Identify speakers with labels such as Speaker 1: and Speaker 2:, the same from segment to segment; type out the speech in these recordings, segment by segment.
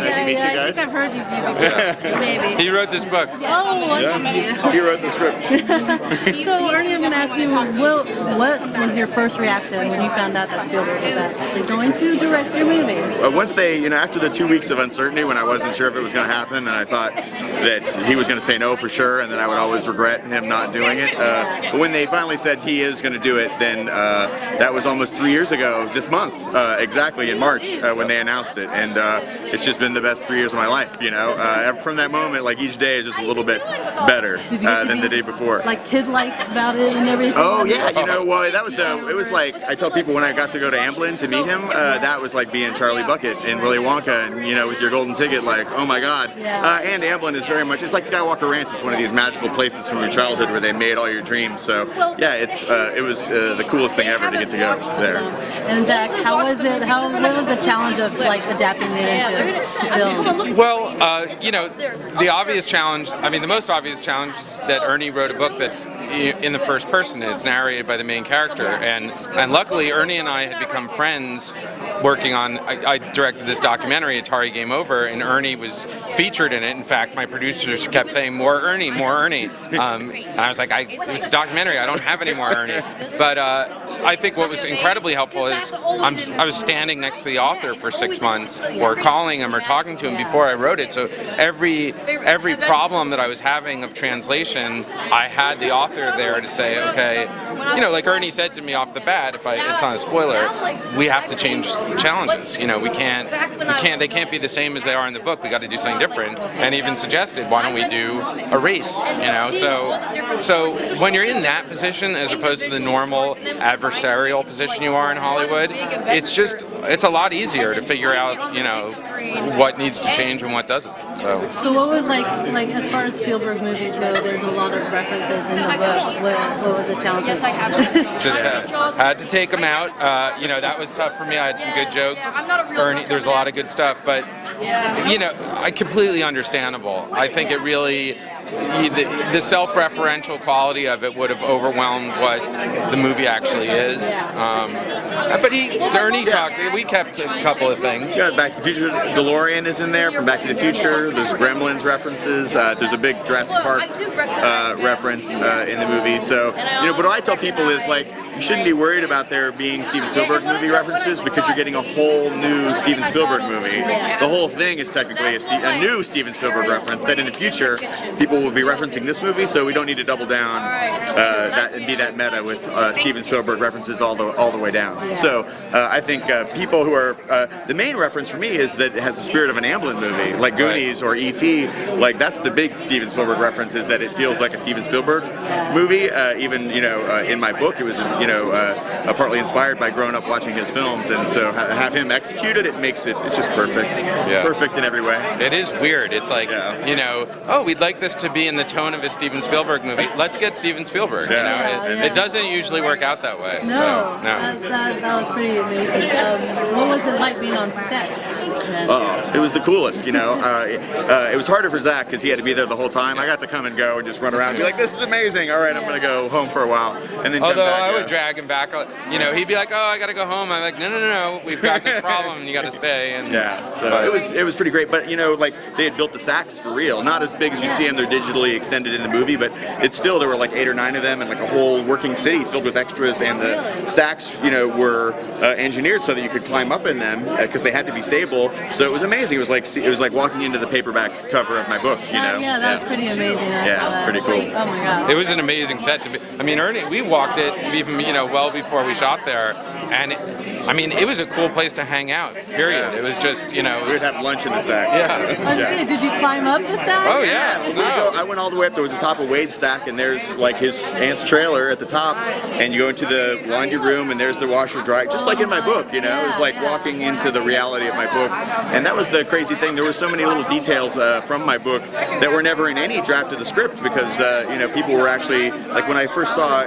Speaker 1: Nice to meet you
Speaker 2: I
Speaker 1: guys.
Speaker 2: think I've heard you before. Maybe.
Speaker 3: He wrote this book.
Speaker 2: Oh,
Speaker 1: Yeah. He wrote the script.
Speaker 2: So, Ernie, I'm going to ask you, what was your first reaction when you found out that Spielberg was actually going to direct your movie?
Speaker 1: Once they, after the 2 weeks of uncertainty when I wasn't sure if it was going to happen, and I thought that he was going to say no for sure, and then I would always regret him not doing it. But when they finally said he is going to do it, then that was almost 3 years ago this month, exactly in March when they announced it, and it's just been the best 3 years of my life. From that moment, like each day is just a little bit better than the day before.
Speaker 2: Like kid-like about it and everything.
Speaker 1: Oh yeah, well it was like I tell people when I got to go to Amblin to meet him, that was like being Charlie Bucket in Willy Wonka, and with your golden ticket, like oh my god. And Amblin is very much, it's like Skywalker Ranch. It's one of these magical places from your childhood where they made all your dreams. So yeah, it was the coolest thing ever to get to go there.
Speaker 2: And Zach, what was the challenge of like adapting it into film?
Speaker 3: Well, the obvious challenge, the most obvious challenge is that Ernie wrote a book that's in the first person. It's narrated by the main character, and luckily Ernie and I had become friends working on, I directed this documentary, Atari Game Over, and Ernie was featured in it. In fact, my producers kept saying, more Ernie, more Ernie. And I was like, it's a documentary, I don't have any more Ernie. But I think what was incredibly helpful is I was standing next to the author for 6 months, or calling him or talking to him before I wrote it. So every problem that I was having of translation, I had the author there to say, okay, like Ernie said to me off the bat, it's not a spoiler, we have to change the challenges. They can't be the same as they are in the book. We got to do something different. And even suggested, why don't we do a race? So when you're in that position as opposed to the normal adversarial position you are in Hollywood, it's a lot easier to figure out, what needs to change and what doesn't.
Speaker 2: So what was like as far as Spielberg movies go, there's a lot of references in the book. What was the challenge?
Speaker 4: Yes, I have.
Speaker 3: Just had to take them out. That was tough for me. I had some good jokes. Ernie, there's a lot of good stuff, but completely understandable. I think it really, the self-referential quality of it would have overwhelmed what the movie actually is. But Ernie talked. We kept a couple of things.
Speaker 1: Yeah, Back to the Future. DeLorean is in there from Back to the Future. There's Gremlins references. There's a big Jurassic Park reference in the movie. So, but what I tell people is like, you shouldn't be worried about there being Steven Spielberg movie references because you're getting a whole new Steven Spielberg movie. The whole thing is technically a new Steven Spielberg reference that in the future people will be referencing this movie, so we don't need to double down and be that meta with Steven Spielberg references all the way down. So I think people who are the main reference for me is that it has the spirit of an Amblin movie, like Goonies or E.T. Like that's the big Steven Spielberg reference, is that it feels like a Steven Spielberg movie. Even in my book, it was partly inspired by growing up watching his films, and so have him execute it. It makes it's just perfect, perfect in every way.
Speaker 3: It is weird. It's like we'd like this to be in the tone of a Steven Spielberg movie. Let's get Steven Spielberg. It doesn't usually work out that way.
Speaker 2: No. That was pretty amazing. What was it like being on set?
Speaker 1: It was the coolest, It was harder for Zach because he had to be there the whole time. I got to come and go and just run around and be like, this is amazing. All right, I'm going to go home for a while. And then
Speaker 3: although
Speaker 1: come back,
Speaker 3: I would drag him back, he'd be like, oh, I got to go home. I'm like, no, we've got this problem and you got to stay. And
Speaker 1: it was pretty great. But, like they had built the stacks for real. Not as big as you see them. They're digitally extended in the movie, but it's still, there were like 8 or 9 of them and like a whole working city filled with extras, and the stacks, were engineered so that you could climb up in them because they had to be stable. So it was amazing. It was like walking into the paperback cover of my book,
Speaker 2: Yeah, that's pretty amazing.
Speaker 1: Pretty cool.
Speaker 2: Oh my god.
Speaker 3: It was an amazing set to be. Ernie, we walked it even well before we shot there, and it was a cool place to hang out. Period. It was just
Speaker 1: we would have lunch in the stack.
Speaker 2: Did you climb up the stack?
Speaker 3: Oh yeah. No.
Speaker 1: I went all the way up to the top of Wade's stack, and there's like his aunt's trailer at the top, and you go into the laundry room, and there's the washer dry, just like in my book. It was like walking into the reality of my book. And that was the crazy thing. There were so many little details from my book that were never in any draft of the script because, people were actually, like when I first saw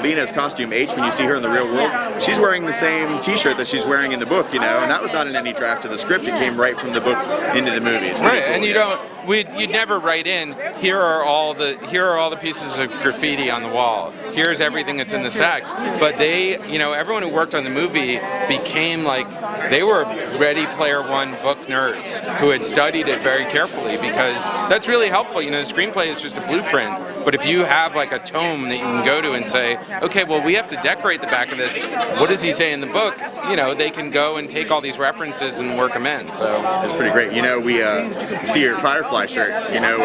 Speaker 1: Lena's costume, H, when you see her in the real world, she's wearing the same t-shirt that she's wearing in the book, and that was not in any draft of the script. It came right from the book into the movies.
Speaker 3: Right, cool, and you'd never write in, here are all the pieces of graffiti on the wall. here's everything that's in the stacks. But they, you know, everyone who worked on the movie became like, they were Ready Player One book nerds who had studied it very carefully, because that's really helpful. You know, the screenplay is just a blueprint, but if you have like a tome that you can go to and say, okay, well, we have to decorate the back of this. What does he say in the book? You know, they can go and take all these references and work them in. So
Speaker 1: it's pretty great. You know, we see your Firefly shirt. You know,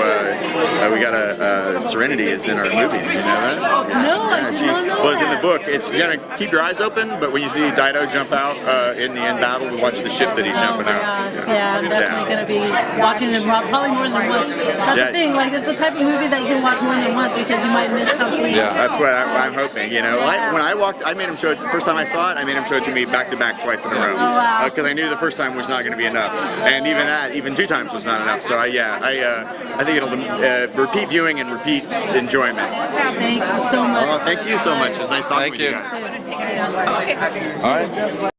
Speaker 1: we got a Serenity is in our movie. You know that?
Speaker 2: No, I did not know
Speaker 1: Well, it's in
Speaker 2: that.
Speaker 1: the book. It's, you gotta keep your eyes open, but when you see Dido jump out in the end battle, we watch the ship that he's jumping out.
Speaker 2: Yeah, I'm definitely going to be watching it probably more than once. That's the thing, like, it's the type of movie that you can watch more than once because you might miss something.
Speaker 3: Yeah,
Speaker 1: that's what I'm hoping. You know, when I walked, I made him show it the first time I saw it. I made him show it to me back to back twice in a row.
Speaker 2: Oh, wow.
Speaker 1: Because I knew the first time was not going to be enough, and even 2 times was not enough. So I think it'll repeat viewing and repeat enjoyment.
Speaker 2: Thank you so much.
Speaker 1: Oh, thank you so much. It's nice talking
Speaker 3: Thank
Speaker 1: with you
Speaker 3: you.
Speaker 1: guys.
Speaker 3: All right.